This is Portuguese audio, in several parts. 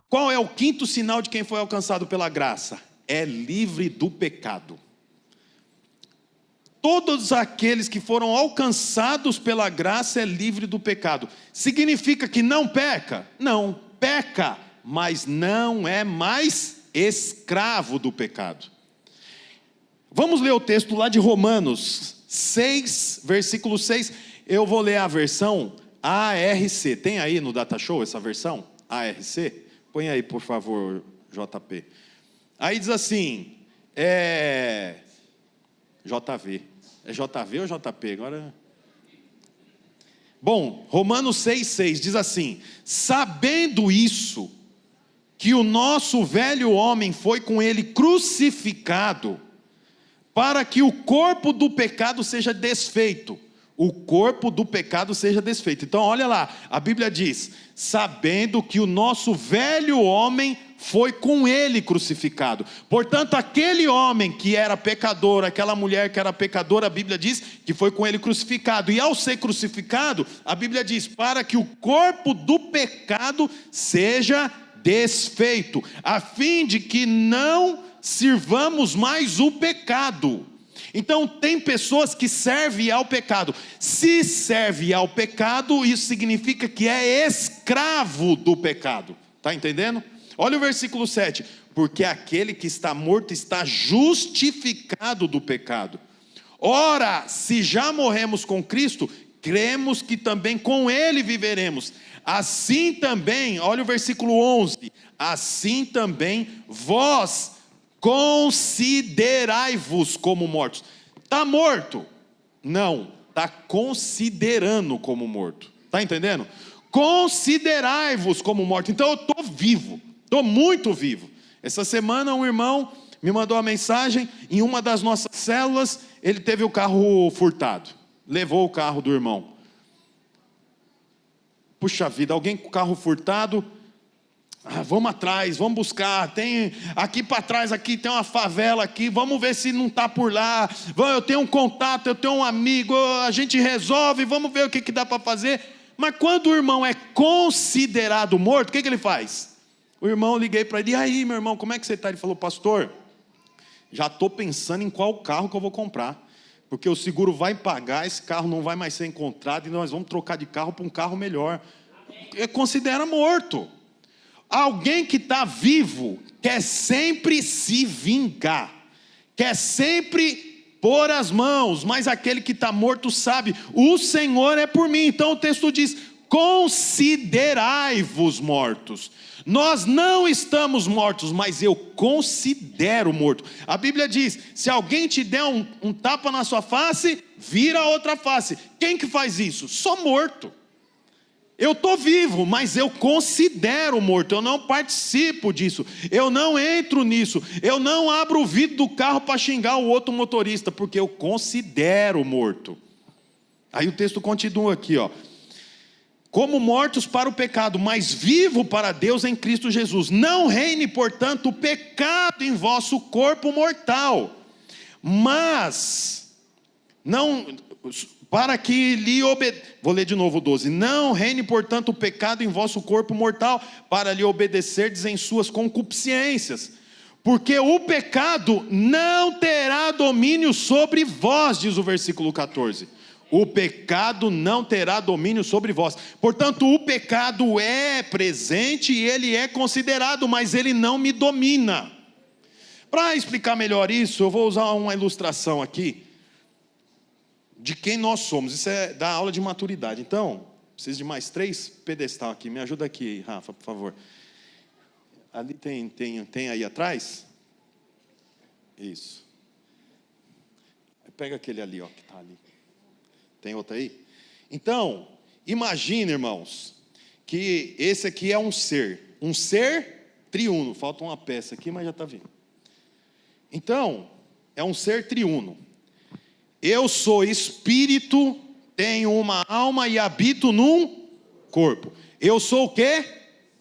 Qual é o quinto sinal de quem foi alcançado pela graça? É livre do pecado. Todos aqueles que foram alcançados pela graça é livre do pecado. Significa que não peca? Não, peca, mas não é mais escravo do pecado. Vamos ler o texto lá de Romanos 6, versículo 6. Eu vou ler a versão ARC. Tem aí no Data Show essa versão? ARC? Põe aí, por favor, JP. Aí diz assim, JV. É JV ou JP? Agora... Bom, Romanos 6,6 diz assim: sabendo isso, que o nosso velho homem foi com ele crucificado, para que o corpo do pecado seja desfeito. O corpo do pecado seja desfeito. Então olha lá, a Bíblia diz, sabendo que o nosso velho homem foi com ele crucificado. Portanto, aquele homem que era pecador, aquela mulher que era pecadora, a Bíblia diz que foi com ele crucificado. E ao ser crucificado, a Bíblia diz, para que o corpo do pecado seja desfeito, a fim de que não sirvamos mais o pecado. Então tem pessoas que servem ao pecado. Se serve ao pecado, isso significa que é escravo do pecado. Está entendendo? Olha o versículo 7. Porque aquele que está morto está justificado do pecado. Ora, se já morremos com Cristo, cremos que também com Ele viveremos. Assim também, olha o versículo 11. Assim também vós considerai-vos como mortos. Está morto? Não, está considerando como morto. Está entendendo? Considerai-vos como morto. Então eu estou vivo, estou muito vivo. Essa semana um irmão me mandou uma mensagem, em uma das nossas células, ele teve o carro furtado, levou o carro do irmão. Puxa vida, alguém com o carro furtado... vamos atrás, vamos buscar, tem aqui para trás, aqui tem uma favela aqui, vamos ver se não está por lá, eu tenho um contato, eu tenho um amigo, a gente resolve, vamos ver o que dá para fazer. Mas quando o irmão é considerado morto, o que ele faz? O irmão, liguei para ele, e aí meu irmão, como é que você está? Ele falou, pastor, já estou pensando em qual carro que eu vou comprar, porque o seguro vai pagar, esse carro não vai mais ser encontrado, e nós vamos trocar de carro para um carro melhor. Considera morto. Alguém que está vivo quer sempre se vingar, quer sempre pôr as mãos, mas aquele que está morto sabe, o Senhor é por mim. Então o texto diz, considerai-vos mortos. Nós não estamos mortos, mas eu considero morto. A Bíblia diz, se alguém te der um tapa na sua face, vira a outra face. Quem que faz isso? Só morto. Eu estou vivo, mas eu considero morto, eu não participo disso, eu não entro nisso, eu não abro o vidro do carro para xingar o outro motorista, porque eu considero morto. Aí o texto continua aqui, ó. Como mortos para o pecado, mas vivo para Deus em Cristo Jesus. Não reine, portanto, o pecado em vosso corpo mortal, mas não... para que lhe vou ler de novo o 12. Não reine, portanto, o pecado em vosso corpo mortal, para lhe obedecerdes em suas concupiscências. Porque o pecado não terá domínio sobre vós, diz o versículo 14. O pecado não terá domínio sobre vós. Portanto, o pecado é presente e ele é considerado, mas ele não me domina. Para explicar melhor isso, eu vou usar uma ilustração aqui de quem nós somos. Isso é da aula de maturidade. Então, preciso de mais 3 pedestal aqui. Me ajuda aqui, Rafa, por favor. Ali tem aí atrás? Isso. Pega aquele ali, ó, que está ali. Tem outro aí? Então, imagine, irmãos, que esse aqui é um ser triuno. Falta uma peça aqui, mas já está vindo. Então, é um ser triuno. Eu sou espírito, tenho uma alma e habito num corpo. Eu sou o quê?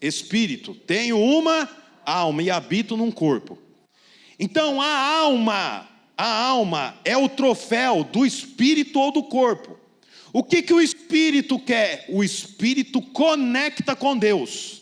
Espírito, tenho uma alma e habito num corpo. Então a alma é o troféu do espírito ou do corpo. O que o espírito quer? O espírito conecta com Deus.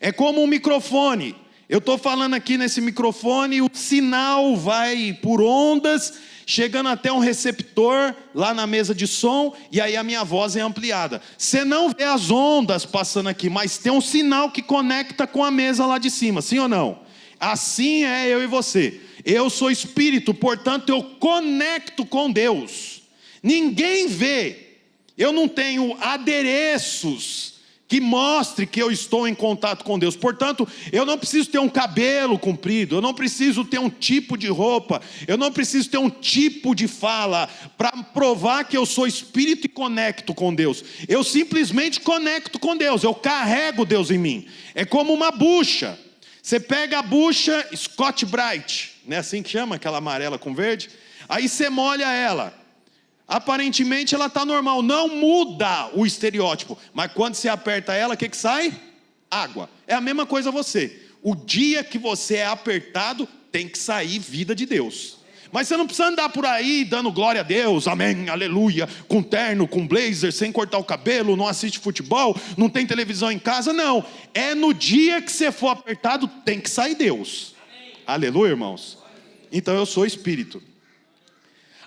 É como um microfone. Eu estou falando aqui nesse microfone, o sinal vai por ondas, chegando até um receptor lá na mesa de som, e aí a minha voz é ampliada. Você não vê as ondas passando aqui, mas tem um sinal que conecta com a mesa lá de cima, sim ou não? Assim é eu e você. Eu sou espírito, portanto eu conecto com Deus. Ninguém vê. Eu não tenho adereços que mostre que eu estou em contato com Deus. Portanto, eu não preciso ter um cabelo comprido, eu não preciso ter um tipo de roupa, eu não preciso ter um tipo de fala para provar que eu sou espírito e conecto com Deus. Eu simplesmente conecto com Deus, eu carrego Deus em mim. É como uma bucha. Você pega a bucha Scott Brite, não é assim que chama, aquela amarela com verde? Aí você molha ela. Aparentemente ela está normal, não muda o estereótipo, mas quando você aperta ela, o que sai? Água. É a mesma coisa você. O dia que você é apertado, tem que sair vida de Deus. Mas você não precisa andar por aí dando glória a Deus, amém, aleluia, com terno, com blazer, sem cortar o cabelo, não assiste futebol, não tem televisão em casa, não. É no dia que você for apertado, tem que sair Deus. Amém. Aleluia, irmãos. Então eu sou espírito.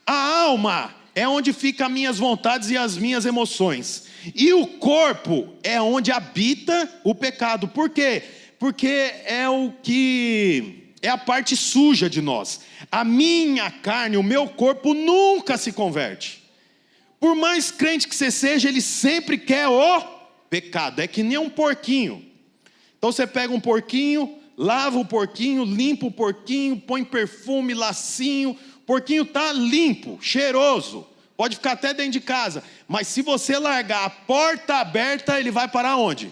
A alma é onde ficam as minhas vontades e as minhas emoções. E o corpo é onde habita o pecado. Por quê? Porque é o que é a parte suja de nós. A minha carne, o meu corpo nunca se converte. Por mais crente que você seja, ele sempre quer o pecado. É que nem um porquinho. Então você pega um porquinho, lava o porquinho, limpa o porquinho, põe perfume, lacinho. O porquinho está limpo, cheiroso, pode ficar até dentro de casa, mas se você largar a porta aberta, ele vai parar onde?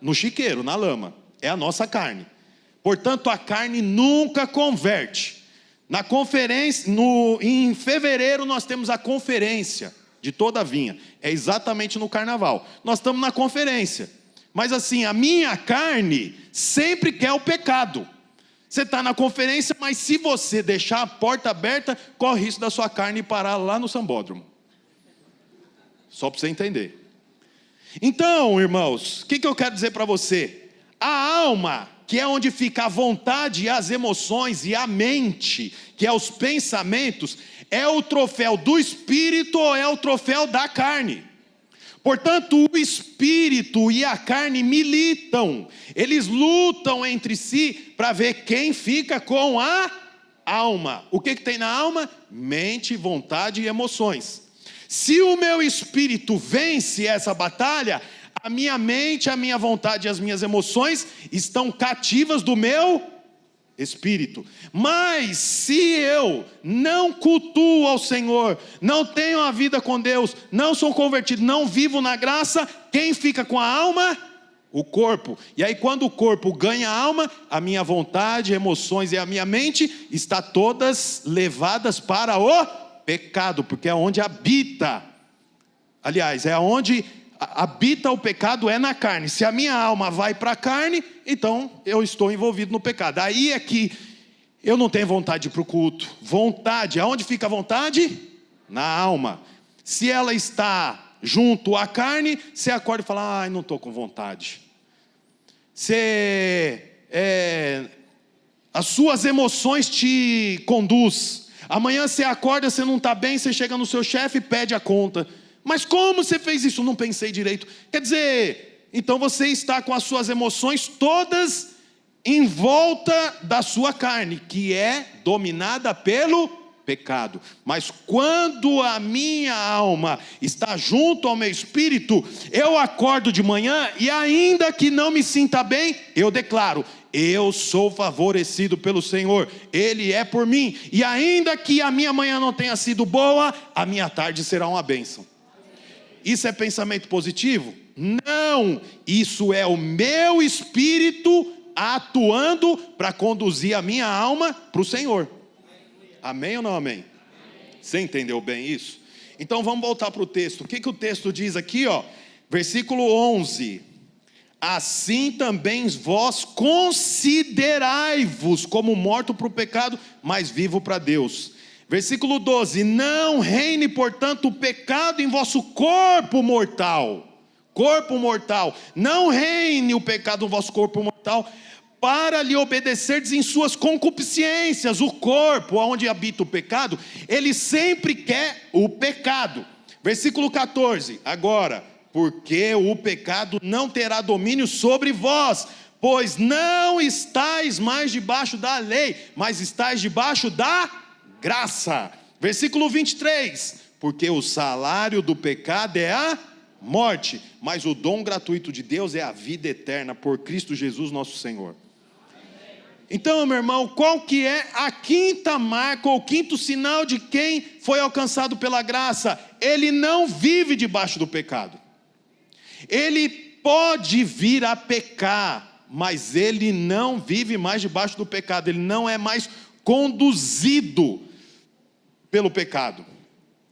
No chiqueiro, na lama. É a nossa carne. Portanto, a carne nunca converte. Na conferência, em fevereiro nós temos a conferência de toda a vinha. É exatamente no carnaval. Nós estamos na conferência. Mas assim, a minha carne sempre quer o pecado. Você está na conferência, mas se você deixar a porta aberta, corre risco da sua carne parar lá no sambódromo. Só para você entender. Então, irmãos, o que eu quero dizer para você? A alma, que é onde fica a vontade e as emoções, e a mente, que é os pensamentos, é o troféu do espírito ou é o troféu da carne? Portanto, o espírito e a carne militam, eles lutam entre si para ver quem fica com a alma. O que tem na alma? Mente, vontade e emoções. Se o meu espírito vence essa batalha, a minha mente, a minha vontade e as minhas emoções estão cativas do meu espírito. Mas se eu não cultuo ao Senhor, não tenho a vida com Deus, não sou convertido, não vivo na graça, quem fica com a alma? O corpo. E aí quando o corpo ganha a alma, a minha vontade, emoções e a minha mente está todas levadas para o pecado, porque é onde habita. Aliás, é onde habita o pecado, é na carne. Se a minha alma vai para a carne, então eu estou envolvido no pecado. Aí é que eu não tenho vontade de ir para o culto. Vontade, aonde fica a vontade? Na alma. Se ela está junto à carne, você acorda e fala, ai, não estou com vontade. As suas emoções te conduz. Amanhã você acorda, você não está bem, você chega no seu chefe e pede a conta. Mas como você fez isso? Não pensei direito. Quer dizer, então você está com as suas emoções todas em volta da sua carne, que é dominada pelo pecado. Mas quando a minha alma está junto ao meu espírito, eu acordo de manhã e ainda que não me sinta bem, eu declaro, eu sou favorecido pelo Senhor, Ele é por mim. E ainda que a minha manhã não tenha sido boa, a minha tarde será uma bênção. Isso é pensamento positivo? Não, isso é o meu espírito atuando para conduzir a minha alma para o Senhor. Amém ou não amém? Você entendeu bem isso? Então vamos voltar para o texto. O que o texto diz aqui, ó? Versículo 11. Assim também vós considerai-vos como morto para o pecado, mas vivo para Deus. Versículo 12, não reine portanto o pecado em vosso corpo mortal. corpo mortal. Não reine o pecado no vosso corpo mortal, para lhe obedecerdes em suas concupiscências. O corpo, onde habita o pecado, ele sempre quer o pecado. Versículo 14, agora, porque o pecado não terá domínio sobre vós, pois não estáis mais debaixo da lei, mas estáis debaixo da graça. Versículo 23, porque o salário do pecado é a morte, mas o dom gratuito de Deus é a vida eterna por Cristo Jesus nosso Senhor. Então, meu irmão, qual que é a quinta marca ou quinto sinal de quem foi alcançado pela graça? Ele não vive debaixo do pecado. Ele pode vir a pecar, mas ele não vive mais debaixo do pecado. Ele não é mais conduzido pelo pecado.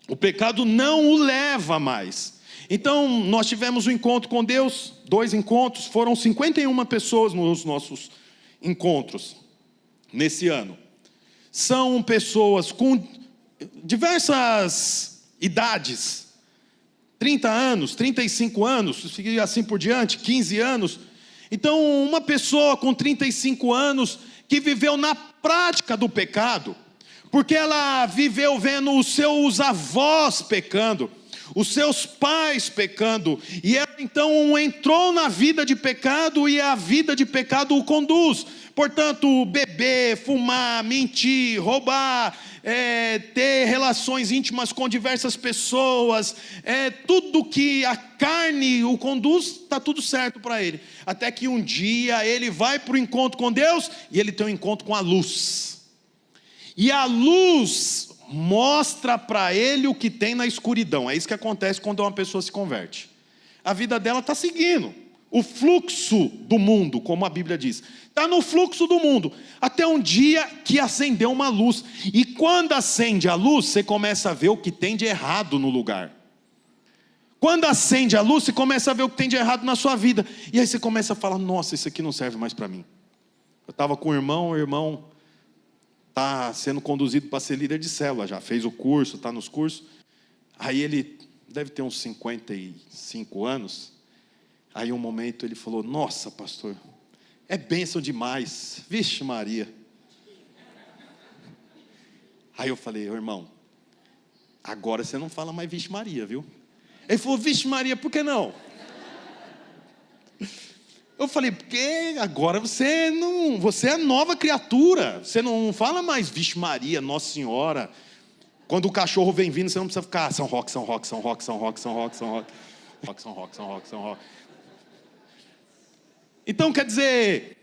O pecado não o leva mais. Então, nós tivemos um encontro com Deus, 2 encontros, foram 51 pessoas nos nossos encontros nesse ano. São pessoas com diversas idades, 30 anos, 35 anos, e assim por diante, 15 anos. Então, uma pessoa com 35 anos que viveu na prática do pecado, porque ela viveu vendo os seus avós pecando, os seus pais pecando, e ela então entrou na vida de pecado, e a vida de pecado o conduz. Portanto, beber, fumar, mentir, roubar, ter relações íntimas com diversas pessoas, tudo que a carne o conduz, está tudo certo para ele. Até que um dia ele vai para o encontro com Deus, e ele tem um encontro com a luz. E a luz mostra para ele o que tem na escuridão. É isso que acontece quando uma pessoa se converte. A vida dela está seguindo o fluxo do mundo, como a Bíblia diz. Está no fluxo do mundo, até um dia que acendeu uma luz. E quando acende a luz, você começa a ver o que tem de errado no lugar. Quando acende a luz, você começa a ver o que tem de errado na sua vida. E aí você começa a falar, nossa, isso aqui não serve mais para mim. Eu estava com o irmão está sendo conduzido para ser líder de célula, já fez o curso, está nos cursos. Aí ele deve ter uns 55 anos. Aí um momento ele falou, nossa pastor, é bênção demais, vixe Maria. Aí eu falei, irmão, agora você não fala mais vixe Maria, viu? Ele falou, vixe Maria, por que não? Eu falei, porque agora você é nova criatura, você não fala mais vixe Maria, Nossa Senhora. Quando o cachorro vem vindo, você não precisa ficar São Roque, São Roque, São Roque, São Roque, São Roque, São Roque, São Roque, São Roque, São Roque. Então quer dizer,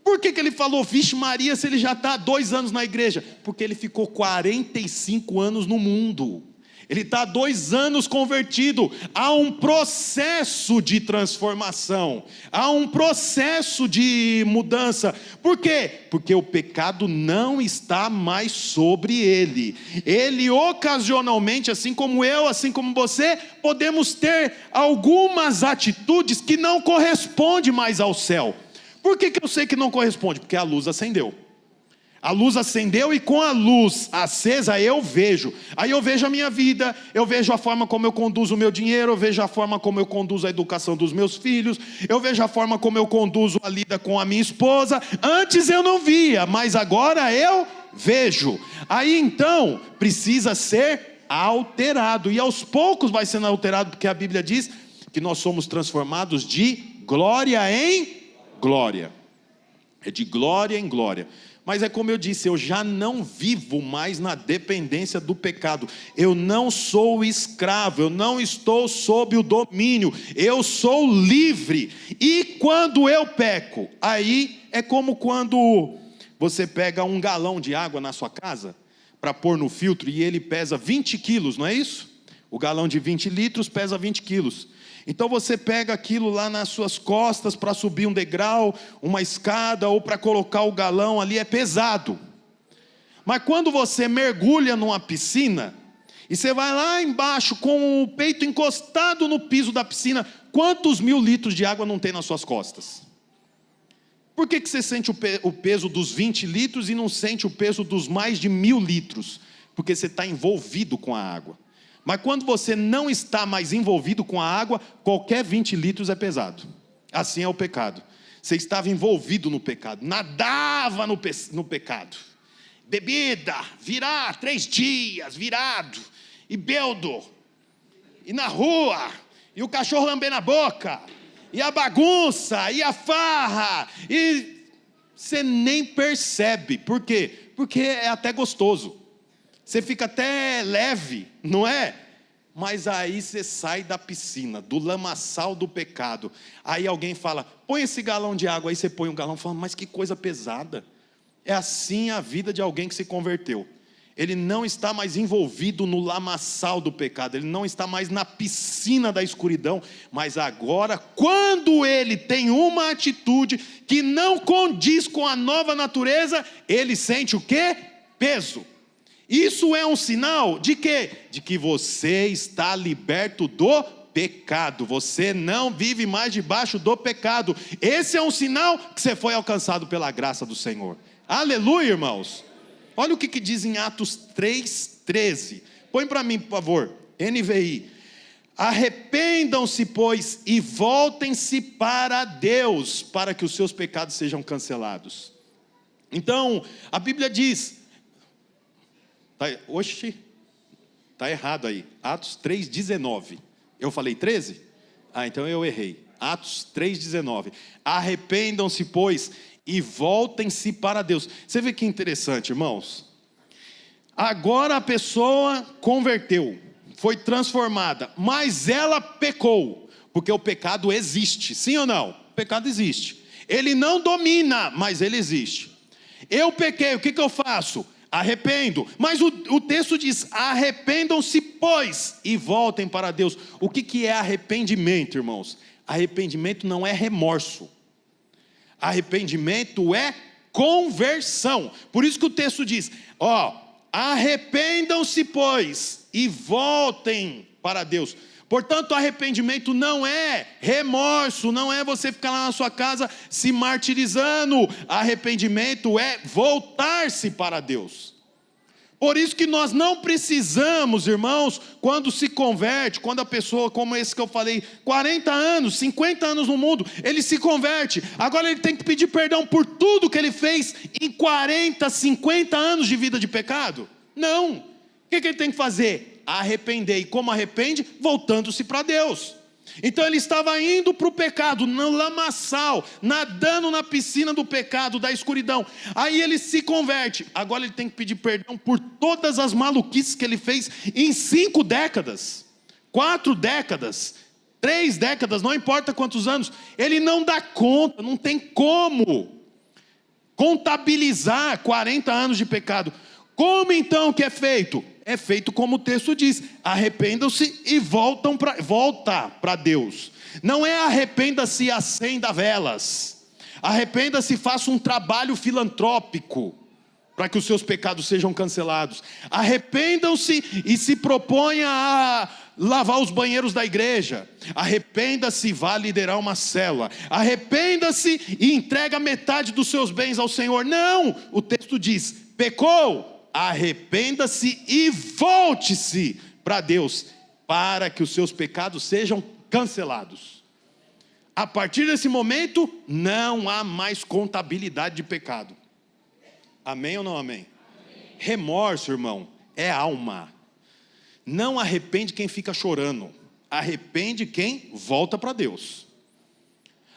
por que ele falou vixe Maria se ele já está há 2 anos na igreja? Porque ele ficou 45 anos no mundo. Ele está há 2 anos convertido. Há um processo de transformação, há um processo de mudança. Por quê? Porque o pecado não está mais sobre ele. Ele ocasionalmente, assim como eu, assim como você, podemos ter algumas atitudes que não correspondem mais ao céu. Por que eu sei que não corresponde? Porque a luz acendeu. A luz acendeu e com a luz acesa eu vejo. Aí eu vejo a minha vida, eu vejo a forma como eu conduzo o meu dinheiro, eu vejo a forma como eu conduzo a educação dos meus filhos, eu vejo a forma como eu conduzo a lida com a minha esposa. Antes eu não via, mas agora eu vejo. Aí então precisa ser alterado. E aos poucos vai sendo alterado, porque a Bíblia diz que nós somos transformados de glória em glória. É de glória em glória. Mas é como eu disse, eu já não vivo mais na dependência do pecado. Eu não sou escravo, eu não estou sob o domínio, eu sou livre. E quando eu peco, aí é como quando você pega um galão de água na sua casa para pôr no filtro e ele pesa 20 quilos, não é isso? O galão de 20 litros pesa 20 quilos. Então você pega aquilo lá nas suas costas para subir um degrau, uma escada, ou para colocar o galão ali, é pesado. Mas quando você mergulha numa piscina, e você vai lá embaixo com o peito encostado no piso da piscina, quantos 1000 litros de água não tem nas suas costas? Por que você sente o peso dos 20 litros e não sente o peso dos mais de 1000 litros? Porque você está envolvido com a água. Mas quando você não está mais envolvido com a água, qualquer 20 litros é pesado. Assim é o pecado. Você estava envolvido no pecado, nadava no pecado. Bebida, virar 3 dias, virado, e beldo, e na rua, e o cachorro lambendo a boca, e a bagunça, e a farra, e você nem percebe. Por quê? Porque é até gostoso. Você fica até leve, não é? Mas aí você sai da piscina, do lamaçal do pecado. Aí alguém fala, põe esse galão de água. Aí você põe um galão e fala, mas que coisa pesada. É assim a vida de alguém que se converteu. Ele não está mais envolvido no lamaçal do pecado. Ele não está mais na piscina da escuridão. Mas agora, quando ele tem uma atitude que não condiz com a nova natureza, ele sente o quê? Peso. Isso é um sinal de quê? De que você está liberto do pecado. Você não vive mais debaixo do pecado. Esse é um sinal que você foi alcançado pela graça do Senhor. Aleluia, irmãos. Olha o que diz em Atos 3:13. Põe para mim, por favor, NVI. Arrependam-se, pois, e voltem-se para Deus, para que os seus pecados sejam cancelados. Então, a Bíblia diz... Oxi, está errado aí. Atos 3:19. Eu falei 13? Então eu errei. Atos 3:19. Arrependam-se, pois, e voltem-se para Deus. Você vê que interessante, irmãos. Agora a pessoa converteu, foi transformada, mas ela pecou, porque o pecado existe, sim ou não? O pecado existe. Ele não domina, mas ele existe. Eu pequei, o que eu faço? Arrependo, mas o texto diz, arrependam-se, pois, e voltem para Deus. O que é arrependimento, irmãos? Arrependimento não é remorso. Arrependimento é conversão. Por isso que o texto diz, arrependam-se, pois, e voltem para Deus. Portanto, arrependimento não é remorso, não é você ficar lá na sua casa se martirizando. Arrependimento é voltar-se para Deus. Por isso que nós não precisamos, irmãos, quando se converte, quando a pessoa, como esse que eu falei, 40 anos, 50 anos no mundo, ele se converte. Agora ele tem que pedir perdão por tudo que ele fez em 40, 50 anos de vida de pecado? Não. O que ele tem que fazer? Arrepender. E como arrepende? Voltando-se para Deus. Então ele estava indo para o pecado, no lamaçal, nadando na piscina do pecado, da escuridão. Aí ele se converte. Agora ele tem que pedir perdão por todas as maluquices que ele fez em 5 décadas, 4 décadas, 3 décadas, não importa quantos anos. Ele não dá conta, não tem como contabilizar 40 anos de pecado. Como então que é feito? É feito como o texto diz, arrependam-se e volta para Deus. Não é arrependa-se e acenda velas. Arrependa-se e faça um trabalho filantrópico, para que os seus pecados sejam cancelados. Arrependam-se e se proponha a lavar os banheiros da igreja. Arrependa-se e vá liderar uma célula. Arrependa-se e entrega metade dos seus bens ao Senhor. Não, o texto diz, pecou, arrependa-se e volte-se para Deus, para que os seus pecados sejam cancelados. A partir desse momento, não há mais contabilidade de pecado. Amém ou não amém? Amém. Remorso, irmão, é alma. Não arrepende quem fica chorando, arrepende quem volta para Deus.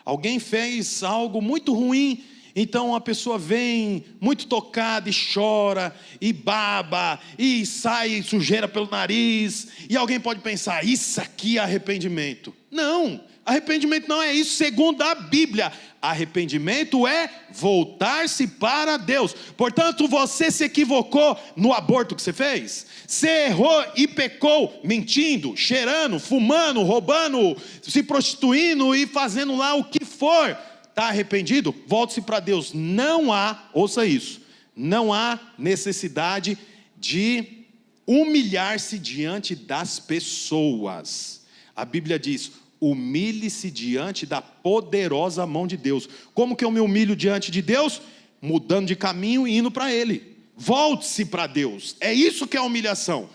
Alguém fez algo muito ruim, então a pessoa vem muito tocada e chora, e baba, e sai sujeira pelo nariz, e alguém pode pensar, isso aqui é arrependimento. Não, arrependimento não é isso, segundo a Bíblia. Arrependimento é voltar-se para Deus. Portanto, você se equivocou no aborto que você fez? Você errou e pecou mentindo, cheirando, fumando, roubando, se prostituindo e fazendo lá o que for. Está arrependido? Volte-se para Deus. Não há, ouça isso, não há necessidade de humilhar-se diante das pessoas. A Bíblia diz, humilhe-se diante da poderosa mão de Deus. Como que eu me humilho diante de Deus? Mudando de caminho e indo para Ele. Volte-se para Deus. É isso que é humilhação.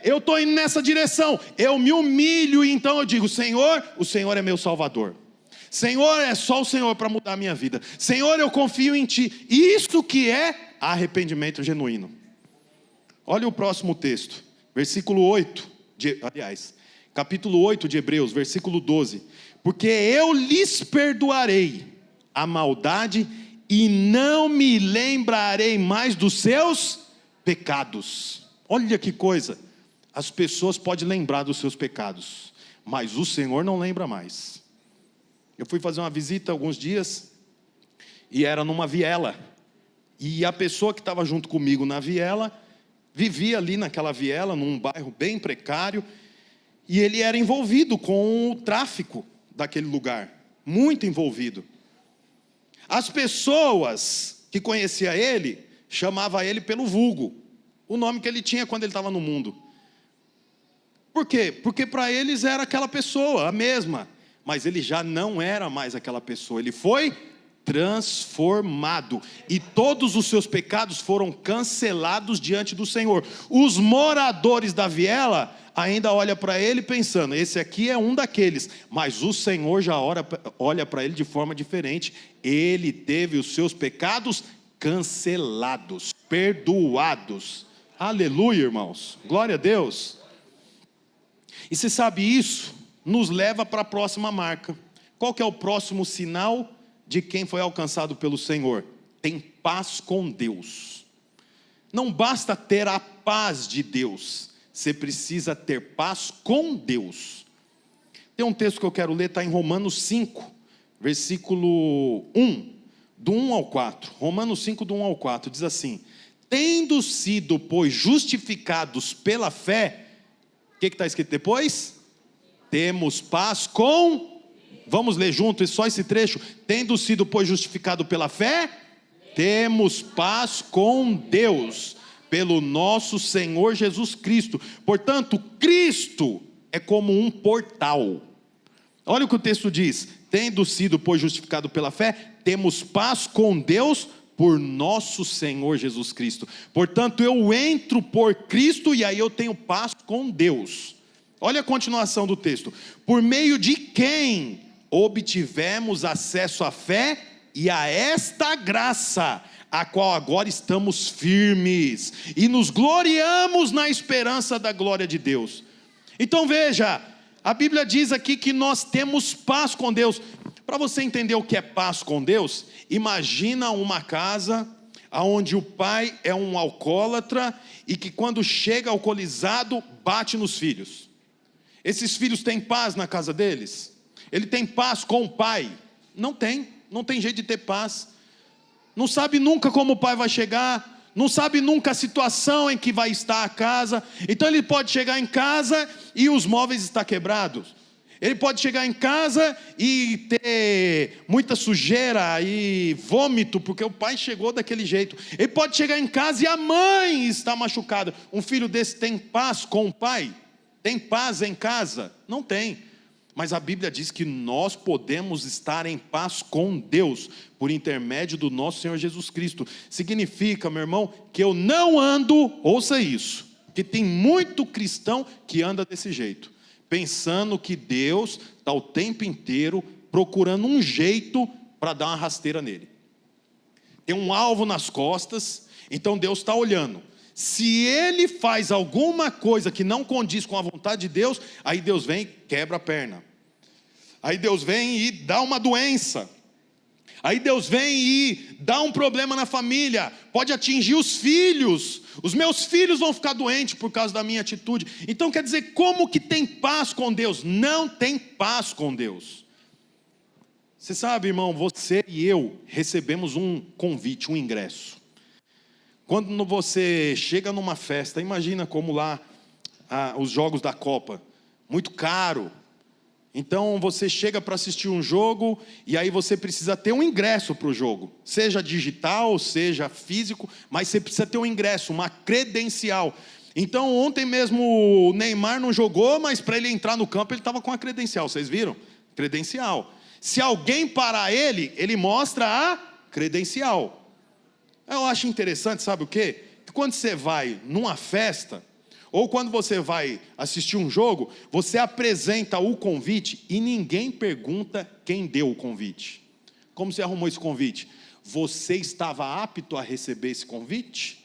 Eu estou indo nessa direção, eu me humilho e então eu digo: Senhor, o Senhor é meu Salvador. Senhor, é só o Senhor para mudar a minha vida. Senhor, eu confio em Ti. Isso que é arrependimento genuíno. Olha o próximo texto, versículo 8, capítulo 8 de Hebreus, versículo 12. Porque eu lhes perdoarei a maldade e não me lembrarei mais dos seus pecados. Olha que coisa, as pessoas podem lembrar dos seus pecados, mas o Senhor não lembra mais. Eu fui fazer uma visita alguns dias, e era numa viela, e a pessoa que estava junto comigo na viela, vivia ali naquela viela, num bairro bem precário, e ele era envolvido com o tráfico daquele lugar, muito envolvido. As pessoas que conheciam ele, chamavam ele pelo vulgo, o nome que ele tinha quando ele estava no mundo. Por quê? Porque para eles era aquela pessoa, a mesma, mas ele já não era mais aquela pessoa, ele foi transformado, e todos os seus pecados foram cancelados diante do Senhor. Os moradores da viela ainda olham para ele pensando: esse aqui é um daqueles, mas o Senhor já olha para ele de forma diferente. Ele teve os seus pecados cancelados, perdoados. Aleluia, irmãos, glória a Deus. E você sabe, isso nos leva para a próxima marca. Qual que é o próximo sinal de quem foi alcançado pelo Senhor? Tem paz com Deus. Não basta ter a paz de Deus, você precisa ter paz com Deus. Tem um texto que eu quero ler, está em Romanos 5, versículo 1, do 1 ao 4. Romanos 5, do 1 ao 4, diz assim: tendo sido, pois, justificados pela fé, o que está escrito depois? Temos paz com... Vamos ler junto, só esse trecho. Tendo sido, pois, justificado pela fé, temos paz com Deus, pelo nosso Senhor Jesus Cristo. Portanto, Cristo é como um portal. Olha o que o texto diz: tendo sido, pois, justificado pela fé, temos paz com Deus por nosso Senhor Jesus Cristo. Portanto, eu entro por Cristo e aí eu tenho paz com Deus. Olha a continuação do texto: por meio de quem obtivemos acesso à fé e a esta graça, a qual agora estamos firmes e nos gloriamos na esperança da glória de Deus. Então veja, a Bíblia diz aqui que nós temos paz com Deus. Para você entender o que é paz com Deus, imagina uma casa onde o pai é um alcoólatra e que quando chega alcoolizado bate nos filhos. Esses filhos têm paz na casa deles? Ele tem paz com o pai? Não tem jeito de ter paz. Não sabe nunca como o pai vai chegar, não sabe nunca a situação em que vai estar a casa. Então ele pode chegar em casa e os móveis estão quebrados. Ele pode chegar em casa e ter muita sujeira e vômito, porque o pai chegou daquele jeito. Ele pode chegar em casa e a mãe está machucada. Um filho desse tem paz com o pai? Tem paz em casa? Não tem. Mas a Bíblia diz que nós podemos estar em paz com Deus por intermédio do nosso Senhor Jesus Cristo. Significa, meu irmão, que eu não ando, ouça isso, que tem muito cristão que anda desse jeito, pensando que Deus está o tempo inteiro procurando um jeito para dar uma rasteira nele. Tem um alvo nas costas, então Deus está olhando. Se ele faz alguma coisa que não condiz com a vontade de Deus, aí Deus vem e quebra a perna. Aí Deus vem e dá uma doença. Aí Deus vem e dá um problema na família. Pode atingir os filhos. Os meus filhos vão ficar doentes por causa da minha atitude. Então quer dizer, como que tem paz com Deus? Não tem paz com Deus. Você sabe, irmão, você e eu recebemos um convite, um ingresso. Quando você chega numa festa, imagina como lá os jogos da Copa, muito caro. Então você chega para assistir um jogo e aí você precisa ter um ingresso para o jogo, seja digital, seja físico, mas você precisa ter um ingresso, uma credencial. Então ontem mesmo o Neymar não jogou, mas para ele entrar no campo ele estava com a credencial, vocês viram? Credencial. Se alguém parar ele, ele mostra a credencial. Eu acho interessante, sabe o quê? Que quando você vai numa festa, ou quando você vai assistir um jogo, você apresenta o convite e ninguém pergunta quem deu o convite. Como você arrumou esse convite? Você estava apto a receber esse convite?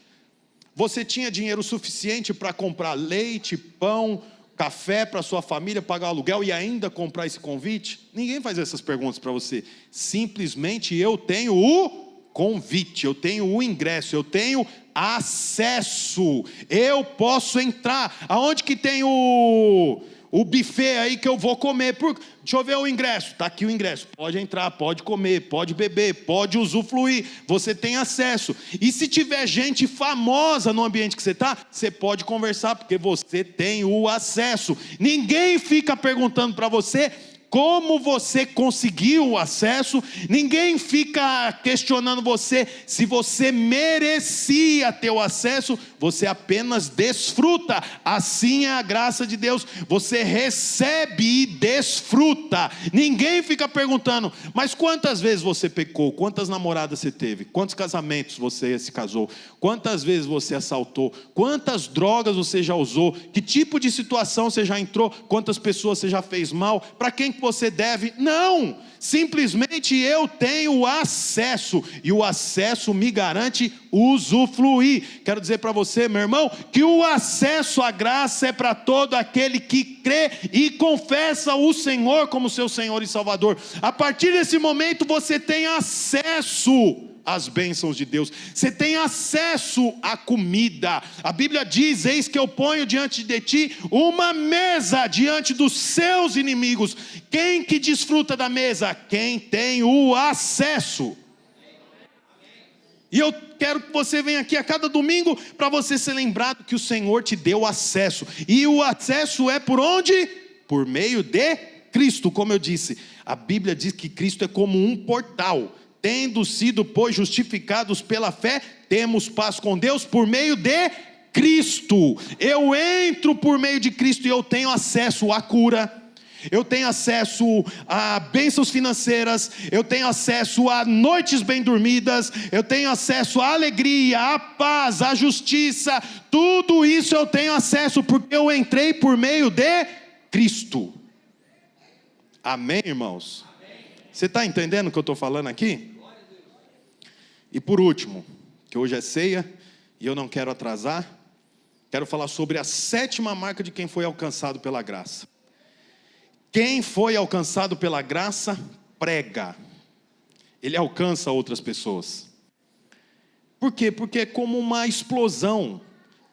Você tinha dinheiro suficiente para comprar leite, pão, café para sua família, pagar aluguel e ainda comprar esse convite? Ninguém faz essas perguntas para você. Simplesmente eu tenho o convite, eu tenho o ingresso, eu tenho acesso, eu posso entrar. Aonde que tem o buffet aí que eu vou comer? Deixa eu ver o ingresso, está aqui o ingresso, pode entrar, pode comer, pode beber, pode usufruir, você tem acesso. E se tiver gente famosa no ambiente que você está, você pode conversar, porque você tem o acesso. Ninguém fica perguntando para você como você conseguiu o acesso, ninguém fica questionando você se você merecia ter o acesso, você apenas desfruta. Assim é a graça de Deus, você recebe e desfruta. Ninguém fica perguntando, mas quantas vezes você pecou, quantas namoradas você teve, quantos casamentos você se casou, quantas vezes você assaltou, quantas drogas você já usou, que tipo de situação você já entrou, quantas pessoas você já fez mal, para quem você deve? Não, simplesmente eu tenho acesso, e o acesso me garante usufruir. Quero dizer para você, meu irmão, que o acesso à graça é para todo aquele que crê e confessa o Senhor como seu Senhor e Salvador. A partir desse momento você tem acesso as bênçãos de Deus, você tem acesso à comida. A Bíblia diz: eis que eu ponho diante de ti uma mesa diante dos seus inimigos. Quem que desfruta da mesa? Quem tem o acesso. E eu quero que você venha aqui a cada domingo para você ser lembrado que o Senhor te deu acesso. E o acesso é por onde? Por meio de Cristo. Como eu disse, a Bíblia diz que Cristo é como um portal. Tendo sido, pois, justificados pela fé, temos paz com Deus por meio de Cristo. Eu entro por meio de Cristo e eu tenho acesso à cura, eu tenho acesso a bênçãos financeiras, eu tenho acesso a noites bem dormidas, eu tenho acesso à alegria, à paz, à justiça. Tudo isso eu tenho acesso porque eu entrei por meio de Cristo. Amém, irmãos? Você está entendendo o que eu estou falando aqui? E por último, que hoje é ceia e eu não quero atrasar, quero falar sobre a 7ª marca de quem foi alcançado pela graça. Quem foi alcançado pela graça, prega. Ele alcança outras pessoas. Por quê? Porque é como uma explosão.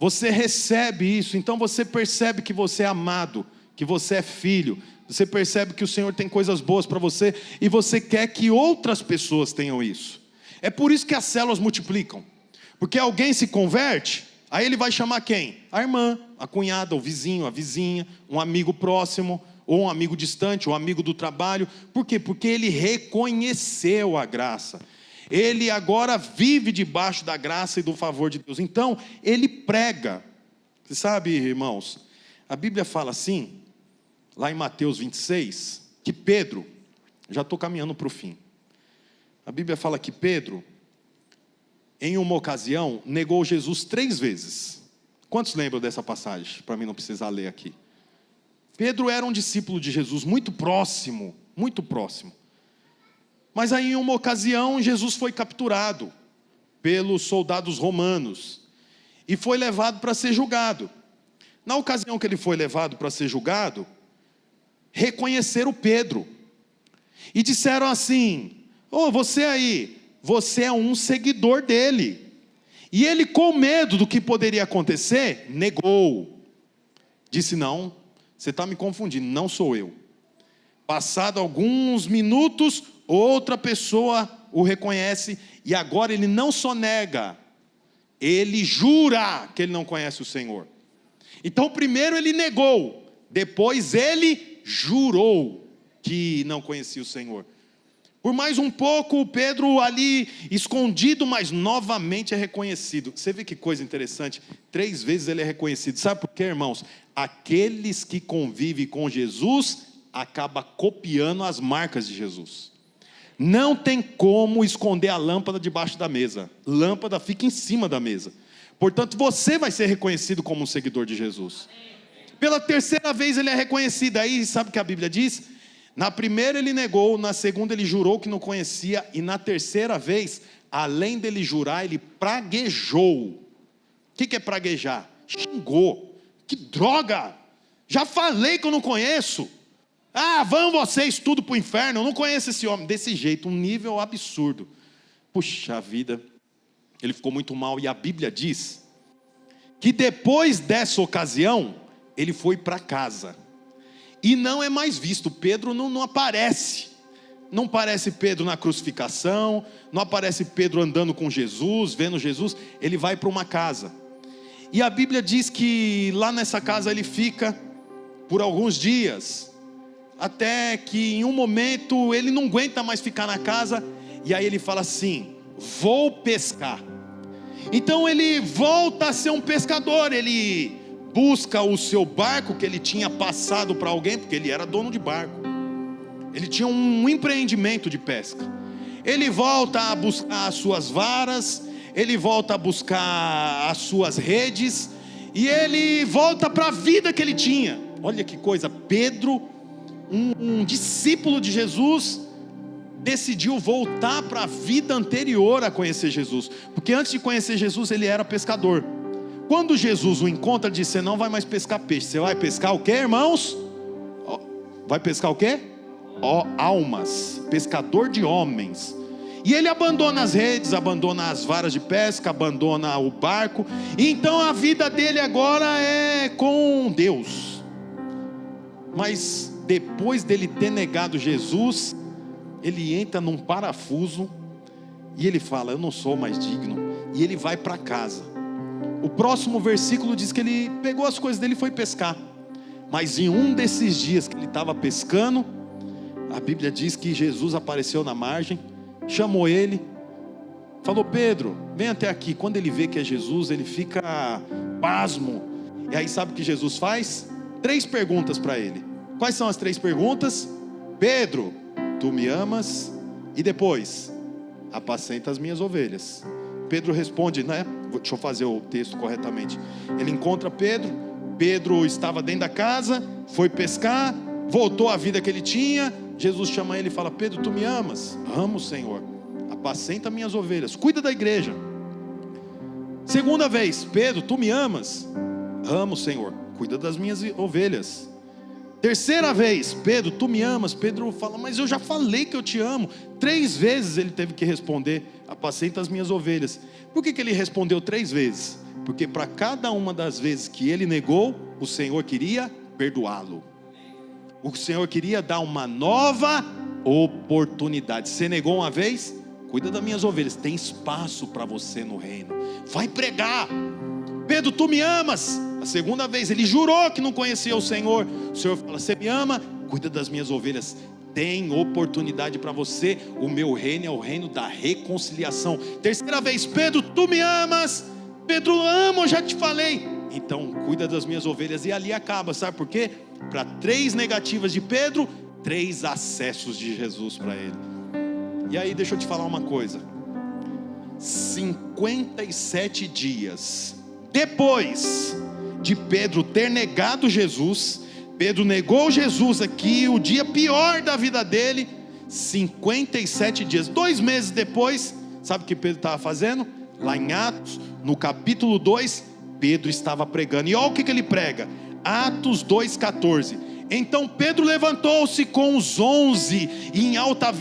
Você recebe isso, então você percebe que você é amado, que você é filho. Você percebe que o Senhor tem coisas boas para você e você quer que outras pessoas tenham isso. É por isso que as células multiplicam. Porque alguém se converte, aí ele vai chamar quem? A irmã, a cunhada, o vizinho, a vizinha, um amigo próximo, ou um amigo distante, um amigo do trabalho. Por quê? Porque ele reconheceu a graça. Ele agora vive debaixo da graça e do favor de Deus. Então, ele prega. Você sabe, irmãos, a Bíblia fala assim, lá em Mateus 26, que Pedro, já estou caminhando para o fim. A Bíblia fala que Pedro, em uma ocasião, negou Jesus 3 vezes. Quantos lembram dessa passagem? Para mim não precisar ler aqui. Pedro era um discípulo de Jesus muito próximo, muito próximo. Mas aí em uma ocasião Jesus foi capturado pelos soldados romanos e foi levado para ser julgado. Na ocasião que ele foi levado para ser julgado, reconheceram Pedro e disseram assim: você aí, você é um seguidor dele. E ele, com medo do que poderia acontecer, negou. Disse: não, você está me confundindo, não sou eu. Passado alguns minutos, outra pessoa o reconhece, e agora ele não só nega, ele jura que ele não conhece o Senhor. Então primeiro ele negou, depois ele jurou que não conhecia o Senhor. Por mais um pouco, Pedro ali escondido, mas novamente é reconhecido. Você vê que coisa interessante? 3 vezes ele é reconhecido. Sabe por quê, irmãos? Aqueles que convivem com Jesus, acabam copiando as marcas de Jesus. Não tem como esconder a lâmpada debaixo da mesa. Lâmpada fica em cima da mesa. Portanto, você vai ser reconhecido como um seguidor de Jesus. Pela terceira vez ele é reconhecido. Aí sabe o que a Bíblia diz? Na primeira ele negou, na segunda ele jurou que não conhecia, e na terceira vez, além dele jurar, ele praguejou. O que é praguejar? Xingou. Que droga! Já falei que eu não conheço. Vão vocês tudo para o inferno, eu não conheço esse homem. Desse jeito, um nível absurdo. Puxa vida, ele ficou muito mal. E a Bíblia diz que depois dessa ocasião, ele foi para casa. E não é mais visto. Pedro não aparece. Não aparece Pedro na crucificação, não aparece Pedro andando com Jesus, vendo Jesus. Ele vai para uma casa. E a Bíblia diz que lá nessa casa ele fica por alguns dias, até que em um momento ele não aguenta mais ficar na casa, e aí ele fala assim: vou pescar. Então ele volta a ser um pescador. Ele busca o seu barco que ele tinha passado para alguém, porque ele era dono de barco, ele tinha um empreendimento de pesca. Ele volta a buscar as suas varas, ele volta a buscar as suas redes, e ele volta para a vida que ele tinha. Olha que coisa, Pedro, um discípulo de Jesus, decidiu voltar para a vida anterior a conhecer Jesus, porque antes de conhecer Jesus ele era pescador. Quando Jesus o encontra, disse: você não vai mais pescar peixe, você vai pescar o que, irmãos? Vai pescar o que? Almas, pescador de homens. E ele abandona as redes, abandona as varas de pesca, abandona o barco, e então a vida dele agora é com Deus. Mas depois dele ter negado Jesus, ele entra num parafuso, e ele fala: eu não sou mais digno, e ele vai para casa. O próximo versículo diz que ele pegou as coisas dele e foi pescar. Mas em um desses dias que ele estava pescando, a Bíblia diz que Jesus apareceu na margem, chamou ele, falou: Pedro, vem até aqui. Quando ele vê que é Jesus, ele fica pasmo. E aí sabe o que Jesus faz? 3 perguntas para ele. Quais são as 3 perguntas? Pedro, tu me amas? E depois, apacenta as minhas ovelhas. Pedro responde, né? Deixa eu fazer o texto corretamente. Ele encontra Pedro. Pedro estava dentro da casa, foi pescar, voltou à vida que ele tinha. Jesus chama ele e fala: Pedro, tu me amas? Amo, Senhor. Apacenta minhas ovelhas, cuida da igreja. Segunda vez: Pedro, tu me amas? Amo, Senhor, cuida das minhas ovelhas. Terceira vez: Pedro, tu me amas? Pedro fala: mas eu já falei que eu te amo. 3 vezes ele teve que responder: apacenta as minhas ovelhas. Por que ele respondeu 3 vezes? Porque para cada uma das vezes que ele negou, o Senhor queria perdoá-lo. O Senhor queria dar uma nova oportunidade. Você negou uma vez? Cuida das minhas ovelhas, tem espaço para você no reino. Vai pregar. Pedro, tu me amas? A segunda vez ele jurou que não conhecia o Senhor. O Senhor fala: você me ama? Cuida das minhas ovelhas, tem oportunidade para você. O meu reino é o reino da reconciliação. Terceira vez: Pedro, tu me amas? Pedro, amo, eu já te falei. Então cuida das minhas ovelhas. E ali acaba, sabe por quê? Para 3 negativas de Pedro, 3 acessos de Jesus para ele. E aí deixa eu te falar uma coisa: 57 dias depois de Pedro ter negado Jesus, Pedro negou Jesus aqui, o dia pior da vida dele. 57 dias, 2 meses depois, sabe o que Pedro estava fazendo? Lá em Atos, no capítulo 2, Pedro estava pregando. E olha o que ele prega, Atos 2,14. Então Pedro levantou-se com os 11 e em alta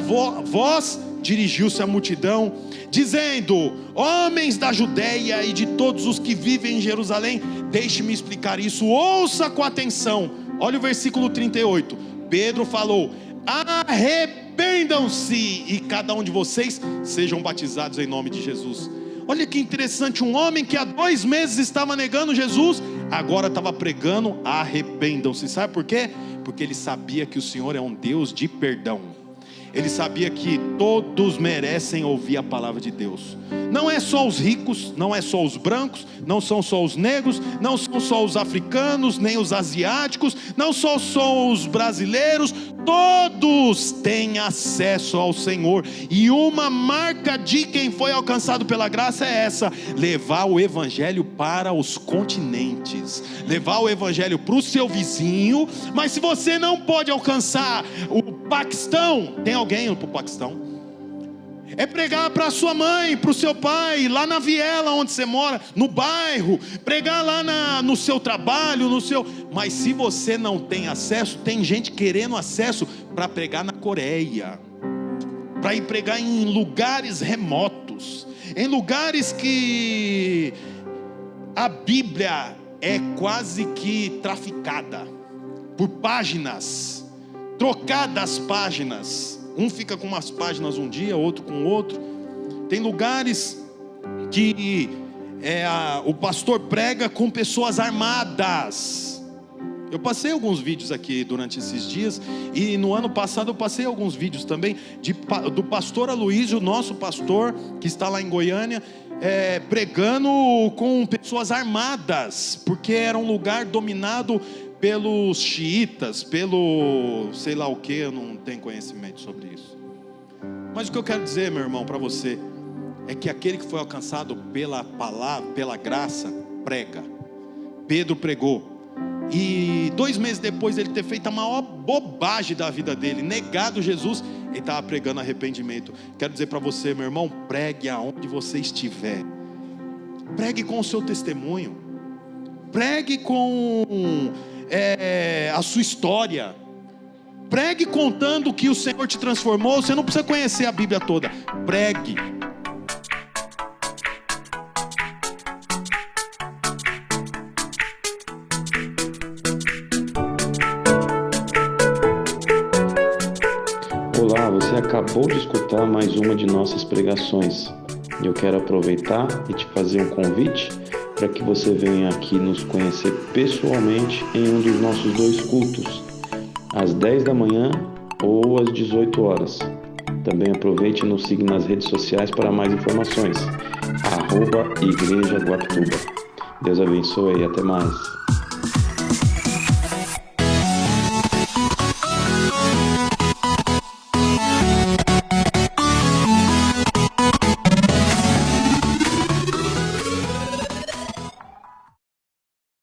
voz dirigiu-se à multidão, dizendo: homens da Judeia e de todos os que vivem em Jerusalém, deixe-me explicar isso, ouça com atenção. Olha o versículo 38. Pedro falou: arrependam-se e cada um de vocês sejam batizados em nome de Jesus. Olha que interessante, um homem que há 2 meses estava negando Jesus, agora estava pregando: arrependam-se. Sabe por quê? Porque ele sabia que o Senhor é um Deus de perdão. Ele sabia que todos merecem ouvir a palavra de Deus. Não é só os ricos, não é só os brancos, não são só os negros, não são só os africanos, nem os asiáticos, não são só os brasileiros. Todos têm acesso ao Senhor, e uma marca de quem foi alcançado pela graça é essa: levar o evangelho para os continentes, levar o evangelho para o seu vizinho. Mas se você não pode alcançar o Paquistão, tem alguém indo para o Paquistão? É pregar para sua mãe, para o seu pai, lá na viela onde você mora, no bairro, pregar lá no seu trabalho, Mas se você não tem acesso, tem gente querendo acesso para pregar na Coreia, para ir pregar em lugares remotos, em lugares que a Bíblia é quase que traficada por páginas, trocadas páginas. Um fica com umas páginas um dia, outro com outro. Tem lugares que o pastor prega com pessoas armadas. Eu passei alguns vídeos aqui durante esses dias, e no ano passado eu passei alguns vídeos também do pastor Aloysio, nosso pastor, que está lá em Goiânia, pregando com pessoas armadas, porque era um lugar dominado pelos xiitas, pelo sei lá o que, eu não tenho conhecimento sobre isso. Mas o que eu quero dizer, meu irmão, para você, é que aquele que foi alcançado pela palavra, pela graça, prega. Pedro pregou, e 2 meses depois de ele ter feito a maior bobagem da vida dele, negado Jesus, ele estava pregando arrependimento. Quero dizer para você, meu irmão, pregue aonde você estiver, pregue com o seu testemunho, pregue com a sua história, pregue contando que o Senhor te transformou. Você não precisa conhecer a Bíblia toda, pregue. Olá, você acabou de escutar mais uma de nossas pregações. Eu quero aproveitar e te fazer um convite para que você venha aqui nos conhecer pessoalmente em um dos nossos 2 cultos, às 10 da manhã ou às 18 horas. Também aproveite e nos siga nas redes sociais para mais informações. @Igreja Guapituba. Deus abençoe e até mais.